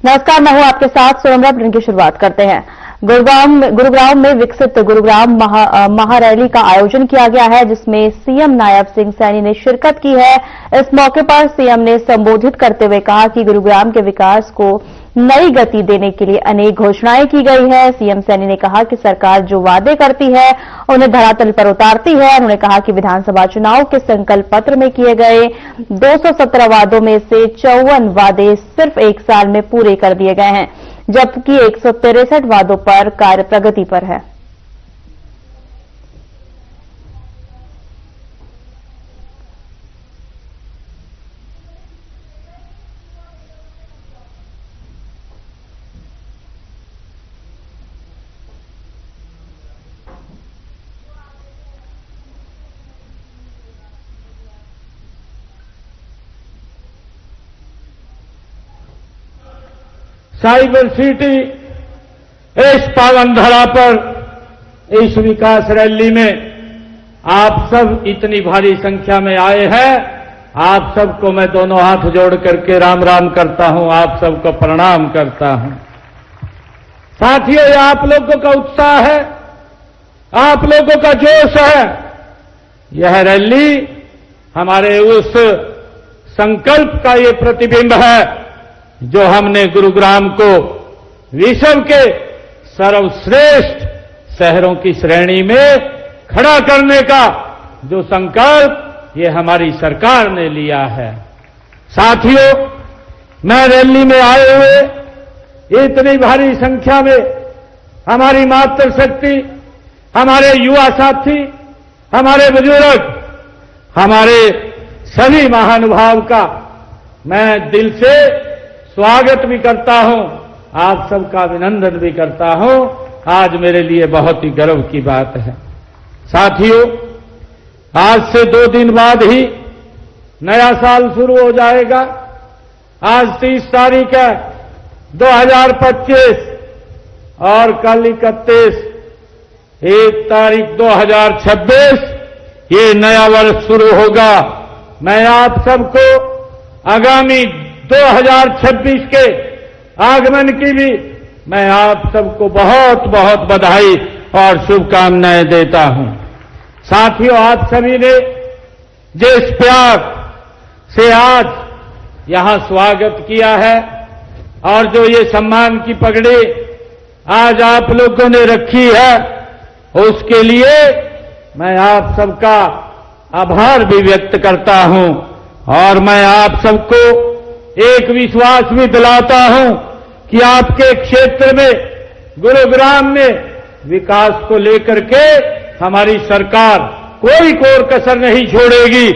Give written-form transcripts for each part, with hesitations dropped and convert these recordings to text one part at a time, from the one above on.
नमस्कार, मैं हूं आपके साथ सोनमरा। बुलेटिन की शुरुआत करते हैं। गुरुग्राम में विकसित गुरुग्राम महारैली का आयोजन किया गया है, जिसमें सीएम नायब सिंह सैनी ने शिरकत की है। इस मौके पर सीएम ने संबोधित करते हुए कहा कि गुरुग्राम के विकास को नई गति देने के लिए अनेक घोषणाएं की गई है। सीएम सैनी ने कहा कि सरकार जो वादे करती है उन्हें धरातल पर उतारती है। उन्होंने कहा कि विधानसभा चुनाव के संकल्प पत्र में किए गए 217 वादों में से 54 वादे सिर्फ 1 साल में पूरे कर दिए गए हैं, जबकि 163 वादों पर कार्य प्रगति पर है। साइबर सिटी इस पावन धरा पर इस विकास रैली में आप सब इतनी भारी संख्या में आए हैं। आप सबको मैं दोनों हाथ जोड़ करके राम राम करता हूं, आप सबको प्रणाम करता हूं। साथियों, ये आप लोगों का उत्साह है, आप लोगों का जोश है। यह रैली हमारे उस संकल्प का ये प्रतिबिंब है जो हमने गुरुग्राम को विश्व के सर्वश्रेष्ठ शहरों की श्रेणी में खड़ा करने का जो संकल्प ये हमारी सरकार ने लिया है। साथियों, मैं रैली में आए हुए इतनी भारी संख्या में हमारी मातृशक्ति, हमारे युवा साथी, हमारे बुजुर्ग, हमारे सभी महानुभाव का मैं दिल से स्वागत भी करता हूं, आप सबका अभिनंदन भी करता हूं। आज मेरे लिए बहुत ही गर्व की बात है। साथियों, आज से 2 दिन बाद ही नया साल शुरू हो जाएगा। आज 30 तारीख है 2025 और कल 31 तारीख 2026 ये नया वर्ष शुरू होगा। मैं आप सबको आगामी 2026 के आगमन की भी मैं आप सबको बहुत बहुत बधाई और शुभकामनाएं देता हूं। साथियों, आप सभी ने जिस प्यार से आज यहां स्वागत किया है और जो ये सम्मान की पगड़ी आज आप लोगों ने रखी है, उसके लिए मैं आप सबका आभार भी व्यक्त करता हूं। और मैं आप सबको एक विश्वास भी दिलाता हूं कि आपके क्षेत्र में गुरुग्राम में विकास को लेकर के हमारी सरकार कोई कोर कसर नहीं छोड़ेगी।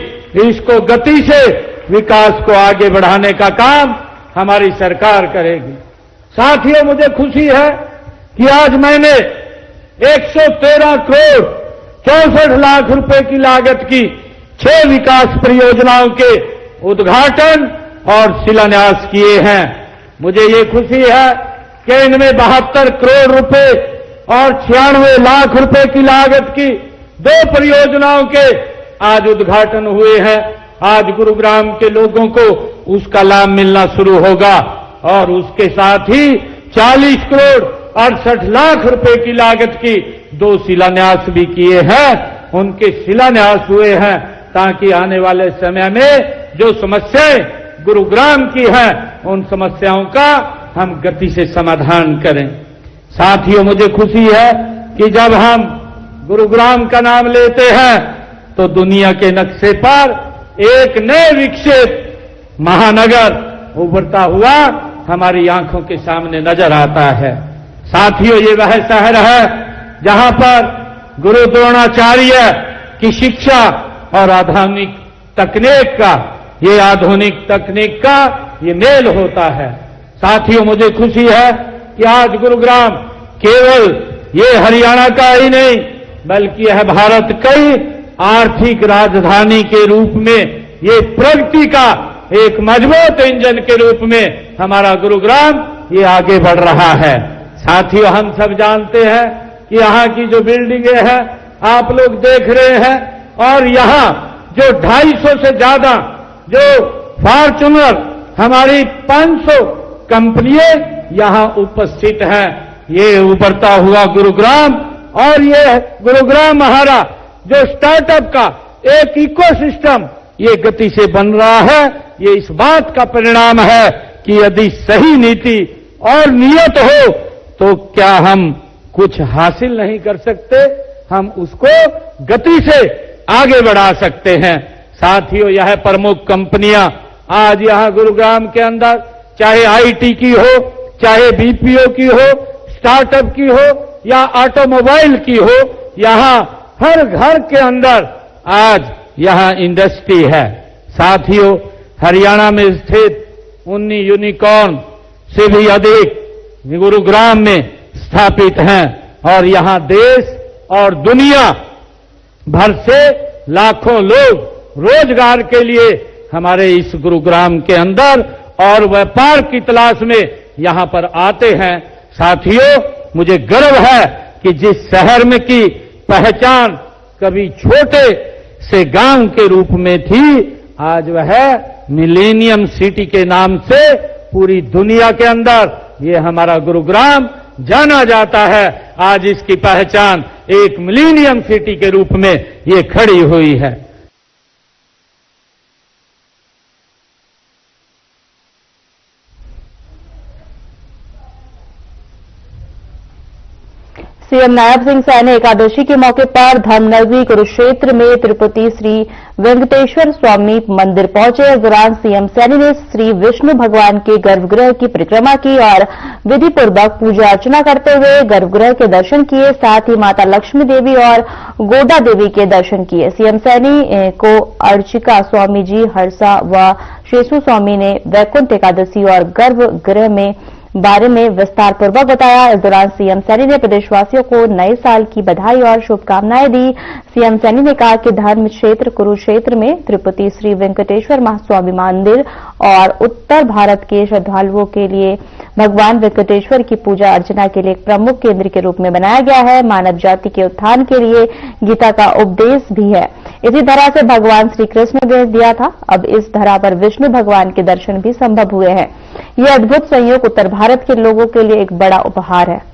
इसको गति से विकास को आगे बढ़ाने का काम हमारी सरकार करेगी। साथियों, मुझे खुशी है कि आज मैंने 113 करोड़ 64 लाख रुपए की लागत की 6 विकास परियोजनाओं के उद्घाटन और शिलान्यास किए हैं। मुझे ये खुशी है कि इनमें 72 करोड़ रुपए और 96 लाख रुपए की लागत की 2 परियोजनाओं के आज उद्घाटन हुए हैं। आज गुरुग्राम के लोगों को उसका लाभ मिलना शुरू होगा और उसके साथ ही 40 करोड़ 68 लाख रुपए की लागत की 2 शिलान्यास भी किए हैं। उनके शिलान्यास हुए हैं ताकि आने वाले समय में जो समस्याएं गुरुग्राम की है उन समस्याओं का हम गति से समाधान करें। साथियों, मुझे खुशी है कि जब हम गुरुग्राम का नाम लेते हैं तो दुनिया के नक्शे पर एक नए विकसित महानगर उभरता हुआ हमारी आंखों के सामने नजर आता है। साथियों, ये वह शहर है जहां पर गुरु द्रोणाचार्य की शिक्षा और आधुनिक तकनीक का ये मेल होता है। साथियों, मुझे खुशी है कि आज गुरुग्राम केवल ये हरियाणा का ही नहीं बल्कि यह भारत कई आर्थिक राजधानी के रूप में ये प्रगति का एक मजबूत इंजन के रूप में हमारा गुरुग्राम ये आगे बढ़ रहा है। साथियों, हम सब जानते हैं कि यहाँ की जो बिल्डिंगें हैं आप लोग देख रहे हैं और यहाँ जो 250 से ज्यादा जो फॉर्च्यूनर हमारी 500 कंपनियां यहां उपस्थित हैं। ये उभरता हुआ गुरुग्राम और ये गुरुग्राम हमारा जो स्टार्टअप का एक इकोसिस्टम ये गति से बन रहा है, ये इस बात का परिणाम है कि यदि सही नीति और नियत हो तो क्या हम कुछ हासिल नहीं कर सकते, हम उसको गति से आगे बढ़ा सकते हैं। साथियों, यह प्रमुख कंपनियां आज यहां गुरुग्राम के अंदर चाहे आईटी की हो, चाहे बीपीओ की हो, स्टार्टअप की हो या ऑटोमोबाइल की हो, यहां हर घर के अंदर आज यहां इंडस्ट्री है। साथियों, हरियाणा में स्थित 19 यूनिकॉर्न से भी अधिक गुरुग्राम में स्थापित हैं और यहां देश और दुनिया भर से लाखों लोग रोजगार के लिए हमारे इस गुरुग्राम के अंदर और व्यापार की तलाश में यहां पर आते हैं। साथियों, मुझे गर्व है कि जिस शहर में की पहचान कभी छोटे से गांव के रूप में थी, आज वह मिलेनियम सिटी के नाम से पूरी दुनिया के अंदर ये हमारा गुरुग्राम जाना जाता है। आज इसकी पहचान एक मिलेनियम सिटी के रूप में ये खड़ी हुई है। सीएम नायब सिंह सैनी एकादशी के मौके पर धर्मनगरी कुरुक्षेत्र में तिरुपति श्री वेंकटेश्वर स्वामी मंदिर पहुंचे। इस दौरान सीएम सैनी ने श्री विष्णु भगवान के गर्भगृह की परिक्रमा की और विधिपूर्वक पूजा अर्चना करते हुए गर्भगृह के दर्शन किए। साथ ही माता लक्ष्मी देवी और गोदा देवी के दर्शन किए। सीएम सैनी को अर्चिका स्वामी जी हर्षा व शेषु स्वामी ने वैकुंठ एकादशी और गर्भगृह में बारे में विस्तार पूर्वक बताया। इस दौरान सीएम सैनी ने प्रदेशवासियों को नए साल की बधाई और शुभकामनाएं दी। सीएम सैनी ने कहा कि धर्म क्षेत्र कुरुक्षेत्र में तिरुपति श्री वेंकटेश्वर महास्वामी मंदिर और उत्तर भारत के श्रद्धालुओं के लिए भगवान वेंकटेश्वर की पूजा अर्चना के लिए एक प्रमुख केंद्र के रूप में बनाया गया है। मानव जाति के उत्थान के लिए गीता का उपदेश भी है। इसी तरह से भगवान श्री कृष्ण ने दिया था, अब इस धरा पर विष्णु भगवान के दर्शन भी संभव हुए हैं। ये अद्भुत संयोग उत्तर भारत के लोगों के लिए एक बड़ा उपहार है।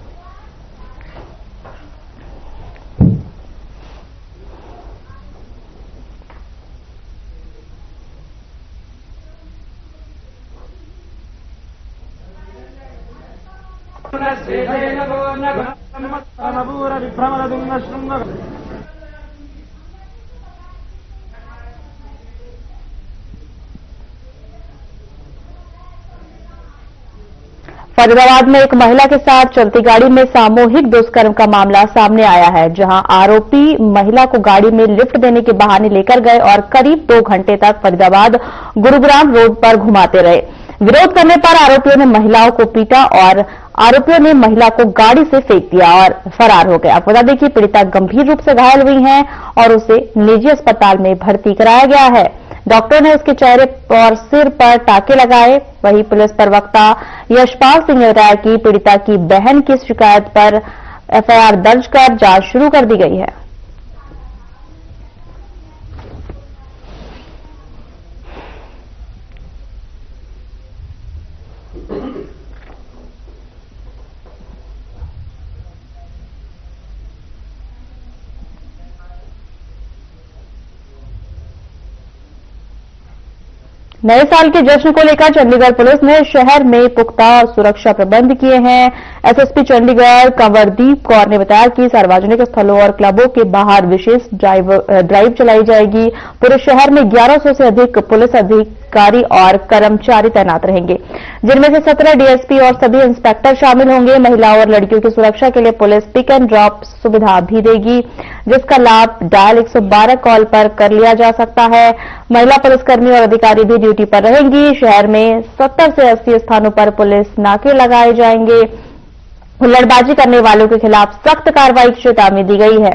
फरीदाबाद में एक महिला के साथ चलती गाड़ी में सामूहिक दुष्कर्म का मामला सामने आया है, जहां आरोपी महिला को गाड़ी में लिफ्ट देने के बहाने लेकर गए और करीब 2 घंटे तक फरीदाबाद गुरुग्राम रोड पर घुमाते रहे। विरोध करने पर आरोपियों ने महिलाओं को पीटा और आरोपियों ने महिला को गाड़ी से फेंक दिया और फरार हो गया। बता दें कि पीड़िता गंभीर रूप से घायल हुई हैं और उसे निजी अस्पताल में भर्ती कराया गया है। डॉक्टर ने उसके चेहरे और सिर पर टाके लगाए। वहीं पुलिस प्रवक्ता यशपाल सिंह ने बताया कि पीड़िता की बहन की शिकायत पर एफआईआर दर्ज कर जांच शुरू कर दी गई है। नए साल के जश्न को लेकर चंडीगढ़ पुलिस ने शहर में पुख्ता सुरक्षा प्रबंध किए हैं। एसएसपी चंडीगढ़ कंवरदीप कौर ने बताया कि सार्वजनिक स्थलों और क्लबों के बाहर विशेष ड्राइव चलाई जाएगी। पूरे शहर में 1100 से अधिक पुलिस अधिकारी और कर्मचारी तैनात रहेंगे, जिनमें से 17 डीएसपी और सभी इंस्पेक्टर शामिल होंगे। महिलाओं और लड़कियों की सुरक्षा के लिए पुलिस पिक एंड ड्रॉप सुविधा भी देगी, जिसका लाभ डायल 112 कॉल पर कर लिया जा सकता है। महिला पुलिसकर्मी और अधिकारी भी ड्यूटी पर रहेंगी। शहर में 70 से 80 स्थानों पर पुलिस नाके लगाए जाएंगे। हुल्लड़बाजी करने वालों के खिलाफ सख्त कार्रवाई की चेतावनी दी गई है।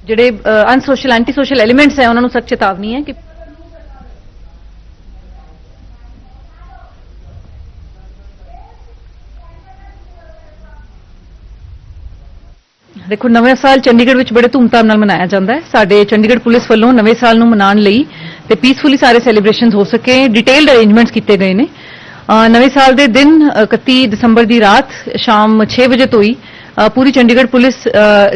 ਜਿਹੜੇ ਅਨਸੋਸ਼ਲ ਐਂਟੀ ਸੋਸ਼ਲ ਐਲੀਮੈਂਟਸ ਹੈ ਉਹਨਾਂ ਨੂੰ ਸਖਤ ਚੇਤਾਵਨੀ ਹੈ ਕਿ ਦੇਖੋ ਨਵੇਂ ਸਾਲ ਚੰਡੀਗੜ੍ਹ ਵਿੱਚ ਬੜੇ ਧੂਮਧਾਮ ਨਾਲ ਮਨਾਇਆ ਜਾਂਦਾ ਹੈ। ਸਾਡੇ ਚੰਡੀਗੜ੍ਹ ਪੁਲਿਸ ਵੱਲੋਂ ਨਵੇਂ ਸਾਲ ਨੂੰ ਮਨਾਉਣ ਲਈ ਤੇ ਪੀਸਫੁਲੀ ਸਾਰੇ ਸੈਲੀਬ੍ਰੇਸ਼ਨਸ ਹੋ ਸਕੇ ਡਿਟੇਲਡ ਅਰੇਂਜਮੈਂਟਸ ਕੀਤੇ ਗਏ ਨੇ। ਨਵੇਂ ਸਾਲ ਦੇ ਦਿਨ 31 ਦਸੰਬਰ ਦੀ ਰਾਤ ਸ਼ਾਮ 6 ਵਜੇ ਤੋਂ ਹੀ ਪੂਰੀ ਚੰਡੀਗੜ੍ਹ ਪੁਲਿਸ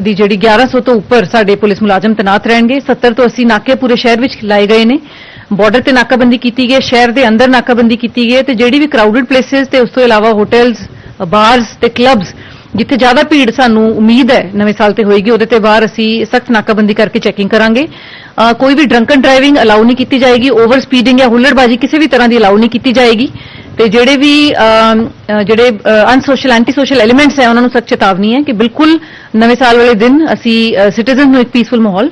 ਦੀ ਜਿਹੜੀ 1100 ਤੋਂ ਉੱਪਰ ਸਾਡੇ ਪੁਲਿਸ ਮੁਲਾਜ਼ਮ ਤੈਨਾਤ ਰਹਿਣਗੇ। 70 ਤੋਂ 80 ਨਾਕੇ ਪੂਰੇ ਸ਼ਹਿਰ ਵਿੱਚ ਲਾਏ ਗਏ ਨੇ। ਬਾਰਡਰ ਤੇ ਨਾਕਾਬੰਦੀ ਕੀਤੀ ਗਈ ਹੈ, ਸ਼ਹਿਰ ਦੇ ਅੰਦਰ ਨਾਕਾਬੰਦੀ ਕੀਤੀ ਗਈ ਹੈ ਤੇ ਜਿਹੜੀ ਵੀ ਕਰਾਊਡਡ ਪਲੇਸਿਸ ਤੇ ਉਸ ਤੋਂ ਇਲਾਵਾ ਹੋਟਲਸ, ਬਾਰਸ ਤੇ ਕਲੱਬਸ ਜਿੱਥੇ ਜ਼ਿਆਦਾ ਭੀੜ ਸਾਨੂੰ ਉਮੀਦ ਹੈ ਨਵੇਂ ਸਾਲ ਤੇ ਹੋਏਗੀ ਉਹਦੇ ਤੇ ਬਾਹਰ ਅਸੀਂ ਸਖਤ ਨਾਕਾਬੰਦੀ ਕਰਕੇ ਚੈਕਿੰਗ ਕਰਾਂਗੇ। ਕੋਈ ਵੀ ਡਰੰਕਨ ਡਰਾਈਵਿੰਗ ਅਲਾਉ ਨਹੀਂ ਕੀਤੀ ਜਾਏਗੀ, ਓਵਰ ਸਪੀਡਿੰਗ ਜਾਂ ਹੁੱਲੜਬਾਜ਼ੀ ਕਿਸੇ ਵੀ ਤਰ੍ਹਾਂ ਦੀ ਅਲਾਉ ਨਹੀਂ ਕੀਤੀ ਜਾਏਗੀ ਤੇ ਜਿਹੜੇ ਵੀ ਅਨਸੋਸ਼ਲ ਐਂਟੀ ਸੋਸ਼ਲ ਐਲੀਮੈਂਟਸ ਹੈ ਉਹਨਾਂ ਨੂੰ ਸਖਤ ਚੇਤਾਵਨੀ ਹੈ ਕਿ ਬਿਲਕੁਲ ਨਵੇਂ ਸਾਲ ਵਾਲੇ ਦਿਨ ਅਸੀਂ ਸਿਟੀਜ਼ਨਸ ਨੂੰ ਇੱਕ ਪੀਸਫੁਲ ਮਾਹੌਲ।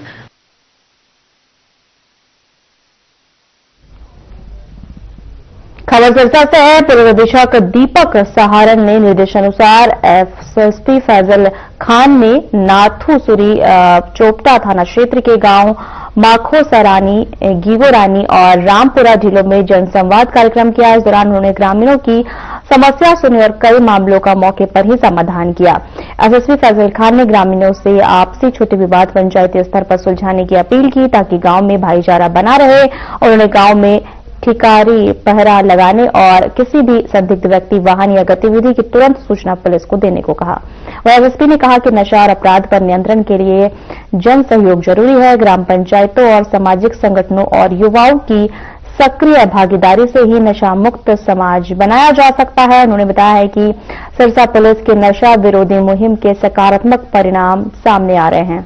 खबर चर्चा से है। पुलिस अधीक्षक दीपक सहारन ने निर्देशानुसार एसएसपी फैजल खान ने नाथूसुरी चोपटा थाना क्षेत्र के गांव माखो सरानी, गीगोरानी और रामपुरा जिलों में जनसंवाद कार्यक्रम किया। इस दौरान उन्होंने ग्रामीणों की समस्या सुनी और कई मामलों का मौके पर ही समाधान किया। एसएसपी फैजल खान ने ग्रामीणों से आपसी छोटे विवाद पंचायती स्तर पर सुलझाने की अपील की ताकि गांव में भाईचारा बना रहे। उन्होंने गांव में ठिकारी पहरा लगाने और किसी भी संदिग्ध व्यक्ति, वाहन या गतिविधि की तुरंत सूचना पुलिस को देने को कहा। वहीं एसएसपी ने कहा कि नशा और अपराध पर नियंत्रण के लिए जन सहयोग जरूरी है। ग्राम पंचायतों और सामाजिक संगठनों और युवाओं की सक्रिय भागीदारी से ही नशा मुक्त समाज बनाया जा सकता है। उन्होंने बताया है कि सिरसा पुलिस के नशा विरोधी मुहिम के सकारात्मक परिणाम सामने आ रहे हैं।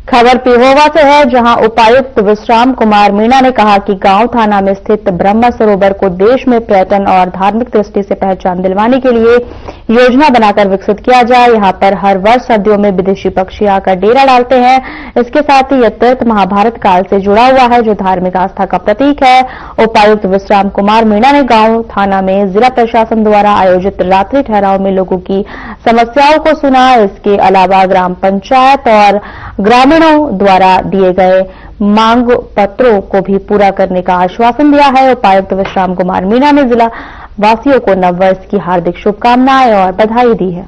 खबर पिहोवा से है, जहां उपायुक्त विश्राम कुमार मीणा ने कहा कि गांव थाना में स्थित ब्रह्म सरोवर को देश में पर्यटन और धार्मिक दृष्टि से पहचान दिलवाने के लिए योजना बनाकर विकसित किया जाए। यहां पर हर वर्ष सर्दियों में विदेशी पक्षी आकर डेरा डालते हैं। इसके साथ ही यह तीर्थ महाभारत काल से जुड़ा हुआ है, जो धार्मिक आस्था का प्रतीक है। उपायुक्त विश्राम कुमार मीणा ने गांव थाना में जिला प्रशासन द्वारा आयोजित रात्रि ठहराव में लोगों की समस्याओं को सुना। इसके अलावा ग्राम पंचायत और ग्रामीणों द्वारा दिए गए मांग पत्रों को भी पूरा करने का आश्वासन दिया है। उपायुक्त विश्राम कुमार मीणा ने जिला वासियों को नववर्ष की हार्दिक शुभकामनाएं और बधाई दी है।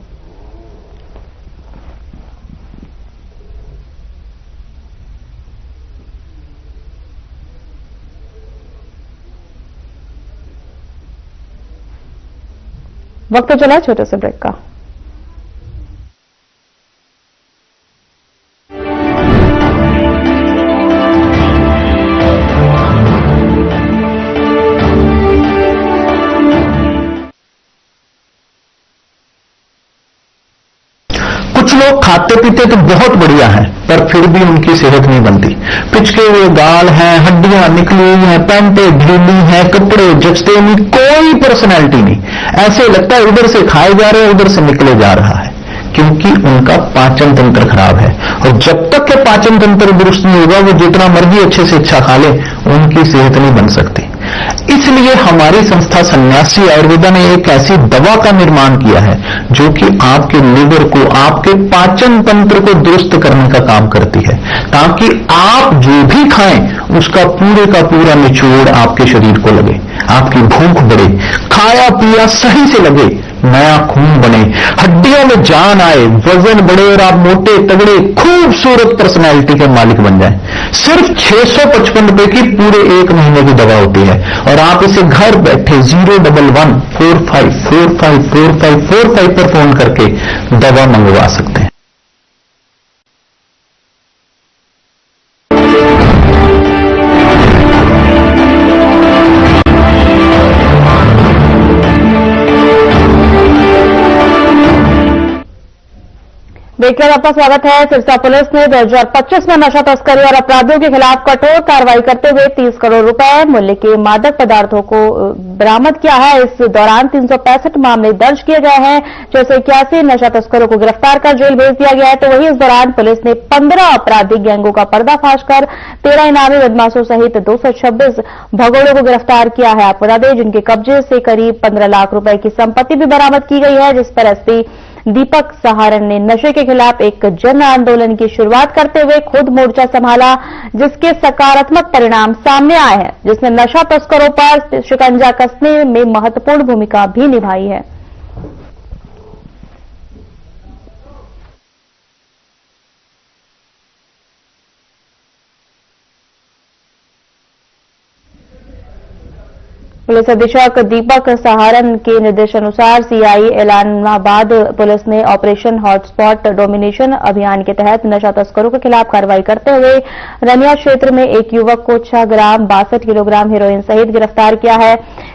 वक्त चला छोटे से ब्रेक का। कुछ लोग खाते पीते तो बहुत बढ़िया हैं, पर फिर भी उनकी सेहत नहीं बनती। पिचके हुए गाल हैं, हड्डियां निकली हुई हैं, पैंटें ढीली हैं, कपड़े जचते नहीं, कोई पर्सनैलिटी नहीं। ऐसे लगता है उधर से खाए जा रहे हैं, उधर से निकले जा रहा है, क्योंकि उनका पाचन तंत्र खराब है। और जब तक के पाचन तंत्र दुरुस्त नहीं होगा, वो जितना मर्जी अच्छे से अच्छा खा ले, उनकी सेहत नहीं बन सकती। इसलिए हमारी संस्था सन्यासी आयुर्वेदा ने एक ऐसी दवा का निर्माण किया है जो कि आपके लिवर को, आपके पाचन तंत्र को दुरुस्त करने का काम करती है, ताकि आप जो भी खाएं उसका पूरे का पूरा निचोड़ आपके शरीर को लगे, आपकी भूख बढ़े, खाया पिया सही से लगे, नया खून बने, हड्डियों में जान आए, वजन बढ़े और आप मोटे तगड़े खूबसूरत पर्सनैलिटी के मालिक बन जाएं। सिर्फ 655 रुपए की पूरे 1 महीने की दवा होती है और आप इसे घर बैठे 01145454545 पर फोन करके दवा मंगवा सकते हैं। देखकर आपका स्वागत है। सिरसा पुलिस ने 2025 में नशा तस्करी और अपराधियों के खिलाफ कठोर कार्रवाई करते हुए 30 करोड़ रुपए मूल्य के मादक पदार्थों को बरामद किया है। इस दौरान 365 मामले दर्ज किए गए हैं, जैसे 81 नशा तस्करों को गिरफ्तार कर जेल भेज दिया गया है। तो वहीं इस दौरान पुलिस ने 15 आपराधिक गैंगों का पर्दाफाश कर 13 इनामी बदमाशों सहित 226 भगोड़ों को गिरफ्तार किया है। आपको बता दें, जिनके कब्जे से करीब 15 लाख रुपए की संपत्ति भी बरामद की गई है, जिस पर एसपी दीपक सहारण ने नशे के खिलाफ एक जन आंदोलन की शुरुआत करते हुए खुद मोर्चा संभाला, जिसके सकारात्मक परिणाम सामने आए हैं, जिसने नशा तस्करों पर शिकंजा कसने में महत्वपूर्ण भूमिका भी निभाई है। पुलिस अधीक्षक दीपक सहारण के निर्देशानुसार सीआई इलाहाबाद पुलिस ने ऑपरेशन हॉटस्पॉट डोमिनेशन अभियान के तहत नशा तस्करों के खिलाफ कार्रवाई करते हुए रनिया क्षेत्र में एक युवक को 6 ग्राम 62 किलोग्राम हेरोइन सहित गिरफ्तार किया है।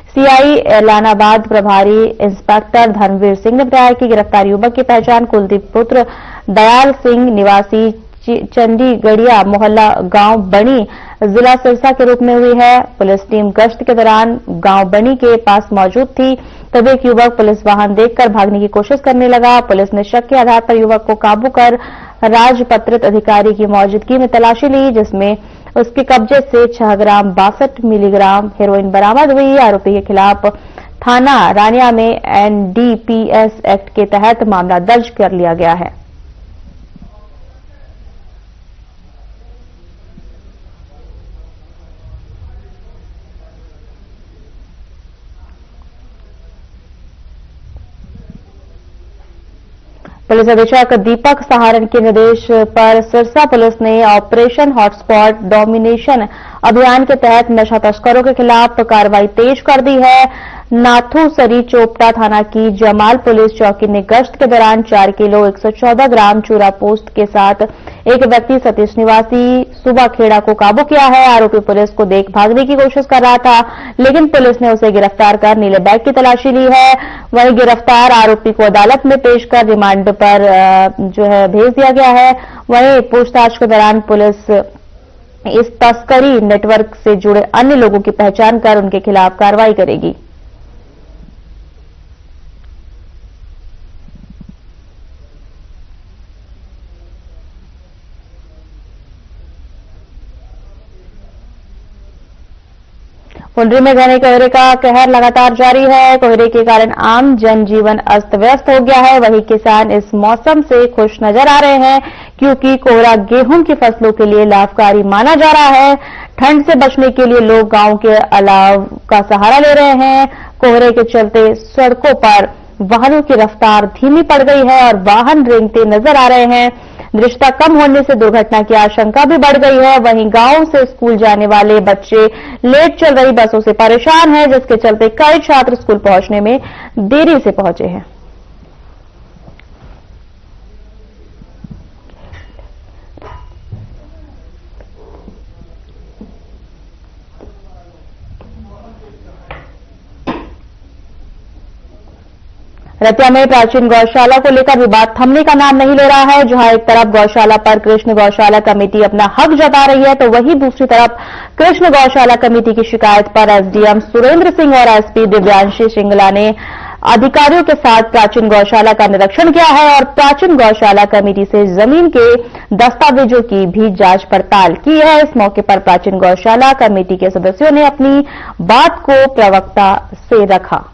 सीआई इलाहाबाद प्रभारी इंस्पेक्टर धर्मवीर सिंह ने बताया कि गिरफ्तार युवक की पहचान कुलदीप पुत्र दयाल सिंह निवासी चंडीगढ़िया मोहल्ला गांव बनी जिला सिरसा के रूप में हुई है। पुलिस टीम गश्त के दौरान गांव बनी के पास मौजूद थी, तब एक युवक पुलिस वाहन देखकर भागने की कोशिश करने लगा। पुलिस ने शक के आधार पर युवक को काबू कर राजपत्रित अधिकारी की मौजूदगी में तलाशी ली, जिसमें उसके कब्जे से 6 ग्राम 62 मिलीग्राम हेरोइन बरामद हुई। आरोपी के खिलाफ थाना रानिया में एनडीपीएस एक्ट के तहत मामला दर्ज कर लिया गया है। पुलिस अधीक्षक दीपक सहारण के निर्देश पर सिरसा पुलिस ने ऑपरेशन हॉटस्पॉट डोमिनेशन अभियान के तहत नशा तस्करों के खिलाफ कार्रवाई तेज कर दी है। नाथूसरी चोपटा थाना की जमाल पुलिस चौकी ने गश्त के दौरान 4 किलो 114 ग्राम चूरा पोस्ट के साथ एक व्यक्ति सतीश निवासी सुबह खेड़ा को काबू किया है। आरोपी पुलिस को देख भागने की कोशिश कर रहा था, लेकिन पुलिस ने उसे गिरफ्तार कर नीले बैग की तलाशी ली है। वहीं गिरफ्तार आरोपी को अदालत में पेश कर रिमांड पर भेज दिया गया है। वहीं पूछताछ के दौरान पुलिस इस तस्करी नेटवर्क से जुड़े अन्य लोगों की पहचान कर उनके खिलाफ कार्रवाई करेगी। कुंडली में घने कोहरे का कहर लगातार जारी है। कोहरे के कारण आम जनजीवन अस्त व्यस्त हो गया है। वहीं किसान इस मौसम से खुश नजर आ रहे हैं, क्योंकि कोहरा गेहूं की फसलों के लिए लाभकारी माना जा रहा है। ठंड से बचने के लिए लोग गांव के अलाव का सहारा ले रहे हैं। कोहरे के चलते सड़कों पर वाहनों की रफ्तार धीमी पड़ गई है और वाहन रेंगते नजर आ रहे हैं। दृश्यता कम होने से दुर्घटना की आशंका भी बढ़ गई है। वहीं गांव से स्कूल जाने वाले बच्चे लेट चल रही बसों से परेशान हैं, जिसके चलते कई छात्र स्कूल पहुंचने में देरी से पहुंचे हैं। रतिया में प्राचीन गौशाला को लेकर विवाद थमने का नाम नहीं ले रहा है। जहां एक तरफ गौशाला पर कृष्ण गौशाला कमेटी अपना हक जता रही है, तो वहीं दूसरी तरफ कृष्ण गौशाला कमेटी की शिकायत पर एसडीएम सुरेंद्र सिंह और एसपी दिव्यांशी सिंगला ने अधिकारियों के साथ प्राचीन गौशाला का निरीक्षण किया है और प्राचीन गौशाला कमेटी से जमीन के दस्तावेजों की भी जांच पड़ताल की है। इस मौके पर प्राचीन गौशाला कमेटी के सदस्यों ने अपनी बात को प्रवक्ता से रखा।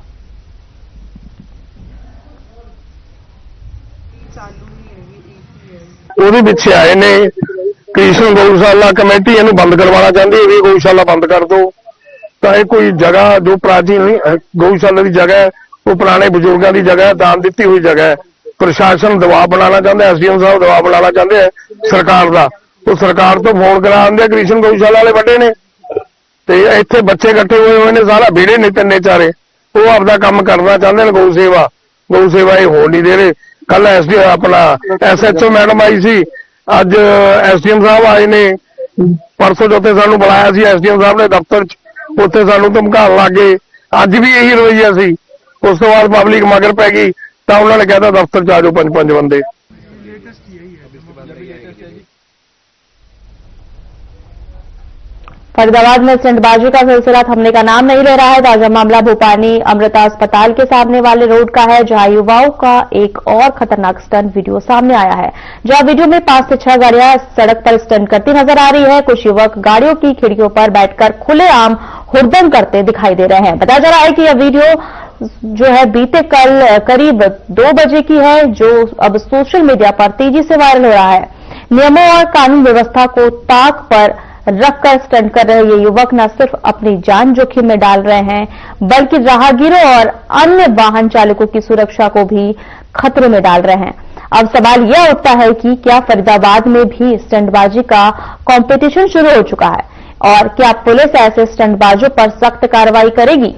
ਉਹਦੇ ਪਿੱਛੇ ਆਏ ਨੇ ਕ੍ਰਿਸ਼ਨ ਗਊਸ਼ਾਲਾ ਕਮੇਟੀ ਇਹਨੂੰ ਬੰਦ ਕਰਵਾਉਣਾ ਚਾਹੁੰਦੀ ਹੈ ਵੀ ਗਊਸ਼ਾਲਾ ਬੰਦ ਕਰ ਦਿਓ। ਤਾਂ ਇਹ ਕੋਈ ਜਗ੍ਹਾ ਜੋ ਪ੍ਰਾਚੀਨ ਗਊਸ਼ਾਲਾ ਦੀ ਜਗ੍ਹਾ ਹੈ, ਉਹ ਪੁਰਾਣੇ ਬਜ਼ੁਰਗਾਂ ਦੀ ਜਗ੍ਹਾ ਹੈ, ਦਾਨ ਦਿੱਤੀ ਹੋਈ ਜਗ੍ਹਾ ਹੈ। ਪ੍ਰਸ਼ਾਸਨ ਦਬਾਅ ਬਣਾਉਣਾ ਚਾਹੁੰਦਾ, ਐਸਡੀਐਮ ਸਾਹਿਬ ਦਬਾਅ ਬਣਾਉਣਾ ਚਾਹੁੰਦੇ ਆ ਸਰਕਾਰ ਦਾ। ਉਹ ਸਰਕਾਰ ਤੋਂ ਫੋਨ ਕਰਾ ਦਿੰਦੇ ਆ, ਕ੍ਰਿਸ਼ਨ ਗਊਸ਼ਾਲਾ ਵਾਲੇ ਵੱਡੇ ਨੇ ਤੇ ਇੱਥੇ ਬੱਚੇ ਇਕੱਠੇ ਹੋਏ ਨੇ, ਸਾਰਾ ਵਿਹੜੇ ਨੇ ਤਿੰਨੇ ਚਾਰੇ। ਉਹ ਆਪਦਾ ਕੰਮ ਕਰਨਾ ਚਾਹੁੰਦੇ ਨੇ, ਗਊ ਸੇਵਾ ਇਹ ਹੋ ਨਹੀਂ ਦੇ ਰਹੇ। ਕੱਲ ਐਸਡੀ ਆਪਣਾ ਐਸਐਚਓ ਮੈਡਮ ਆਈ ਸੀ, ਅੱਜ ਐਸਡੀਐਮ ਸਾਹਿਬ ਆਏ ਨੇ। परसों जो सानू बुलाया सी एसडीएम साहब ने दफ्तर च, उत्थे सानू धमकान लग गए। अज भी यही रवैया सी। उस तो बाद पब्लिक मगर पै गई तो उन्होंने कहता दफ्तर च आ जाओ 5-5 बंदे। फरीदाबाद में स्टंटबाजी का सिलसिला थमने का नाम नहीं ले रहा है। ताजा मामला भोपानी अमृता अस्पताल के सामने वाले रोड का है, जहां युवाओं का एक और खतरनाक स्टंट वीडियो सामने आया है। जहां वीडियो में 5 से 6 गाड़ियां सड़क पर स्टंट करती नजर आ रही है। कुछ युवक गाड़ियों की खिड़कियों पर बैठकर खुलेआम हुड़दंग करते दिखाई दे रहे हैं। बताया जा रहा है कि यह वीडियो जो है बीते कल करीब 2 बजे की है, जो अब सोशल मीडिया पर तेजी से वायरल हो रहा है। नियमों और कानून व्यवस्था को ताक पर रखकर स्टंट कर रहे ये युवक न सिर्फ अपनी जान जोखिम में डाल रहे हैं, बल्कि राहगीरों और अन्य वाहन चालकों की सुरक्षा को भी खतरे में डाल रहे हैं। अब सवाल यह उठता है कि क्या फरीदाबाद में भी स्टंटबाजी का कंपटीशन शुरू हो चुका है और क्या पुलिस ऐसे स्टंटबाजों पर सख्त कार्रवाई करेगी?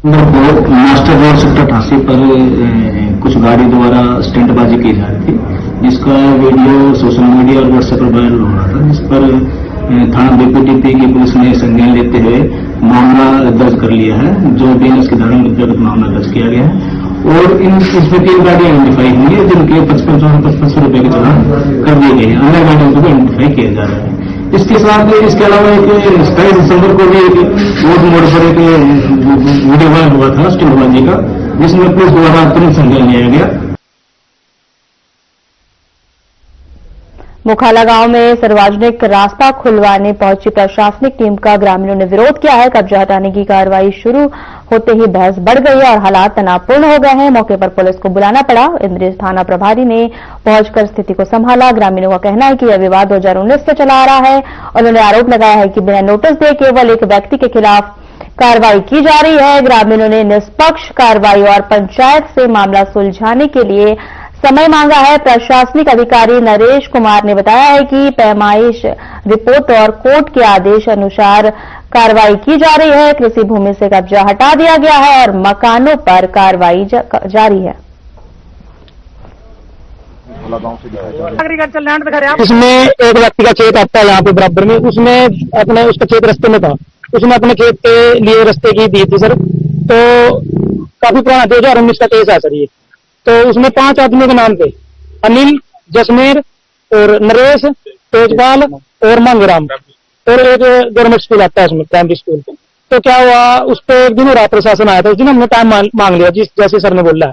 मास्टर रोड सेक्टर 88 पर कुछ गाड़ी द्वारा स्टंटबाजी की जा रही थी, जिसका वीडियो सोशल मीडिया और व्हाट्सएप पर वायरल हो रहा था, जिस पर थाना डिप्टी की पुलिस ने संज्ञान लेते हुए मामला दर्ज कर लिया है, जो बीएनएस की धारा में अंतर्गत मामला दर्ज किया गया है। और इसमें 3 गाड़ियां आइडेंटिफाई हुई है, जिनके 55 रुपए के चालान कर दिए गए हैं। अन्य गाड़ियों को आइडेंटिफाई किया जा रहा है। इसके साथ इसके अलावा एक 27 दिसंबर को भी एक रोड मोड़ पर एक वीडियो वायरल हुआ था स्टंटबाजी का, जिसमें पुलिस द्वारा तुरंत संज्ञान लिया गया। मुखाला गांव में सार्वजनिक रास्ता खुलवाने पहुंची प्रशासनिक टीम का ग्रामीणों ने विरोध किया है। कब्जा हटाने की कार्रवाई शुरू होते ही बहस बढ़ गई है और हालात तनावपूर्ण हो गए हैं। मौके पर पुलिस को बुलाना पड़ा। इंद्रिय थाना प्रभारी ने पहुंचकर स्थिति को संभाला। ग्रामीणों का कहना है कि यह विवाद 2019 से चला आ रहा है। उन्होंने आरोप लगाया है कि बिना नोटिस दिए केवल एक व्यक्ति के खिलाफ कार्रवाई की जा रही है। ग्रामीणों ने निष्पक्ष कार्रवाई और पंचायत से मामला सुलझाने के लिए समय मांगा है। प्रशासनिक अधिकारी नरेश कुमार ने बताया है कि पैमाइश रिपोर्ट और कोर्ट के आदेश अनुसार कार्रवाई की जा रही है। कृषि भूमि से कब्जा हटा दिया गया है और मकानों पर कार्रवाई जारी है। इसमें एक व्यक्ति का खेत आता है यहाँ पे बराबर में, उसने उसका खेत रास्ते में था, उसने अपने खेत के लिए रास्ते की दी थी सर। तो काफी पुराना 2019 का केस है सर ये। तो उसमें 5 आदमियों के नाम थे, अनिल, जसमेर और नरेश, तेजपाल और मंगराम, और एक गवर्नमेंट स्कूल आता है उसमें, प्राइमरी स्कूल। तो क्या हुआ, उस पर एक दिन और प्रशासन आया था, उस दिन हमने टाइम मांग लिया, जैसे सर ने बोला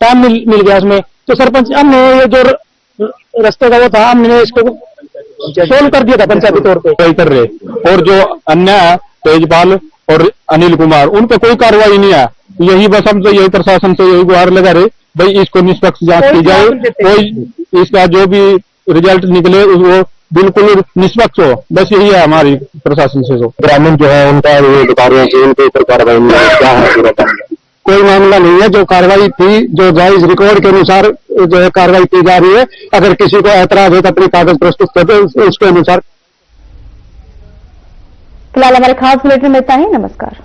टाइम मिल गया उसमें। तो सरपंच हमने ये जो रास्ते का वो था, हमने इसको सोल्व कर दिया था पंचायती तौर पे कर रहे। और जो अन्य तेजपाल और अनिल कुमार, उन पर कोई कार्रवाई नहीं है। यही बस हम तो यही प्रशासन से यही गुहार लगा रहे, भाई इसको निष्पक्ष जांच की जाए, कोई इसका जो भी रिजल्ट निकले वो बिल्कुल निष्पक्ष हो, बस यही है हमारी प्रशासन से। जो ग्रामीण जो है उनका अधिकारियों से उनके ऊपर कार्रवाई क्या है, कोई मामला नहीं है। जो कार्रवाई थी, जो जायज रिकॉर्ड के अनुसार जो है कार्रवाई की जा रही है। अगर किसी को ऐतराज है तो अपनी कागज प्रस्तुत कर दे, उसके अनुसार। फिलहाल हमारे खास बुलेटिन में इतना ही। नमस्कार।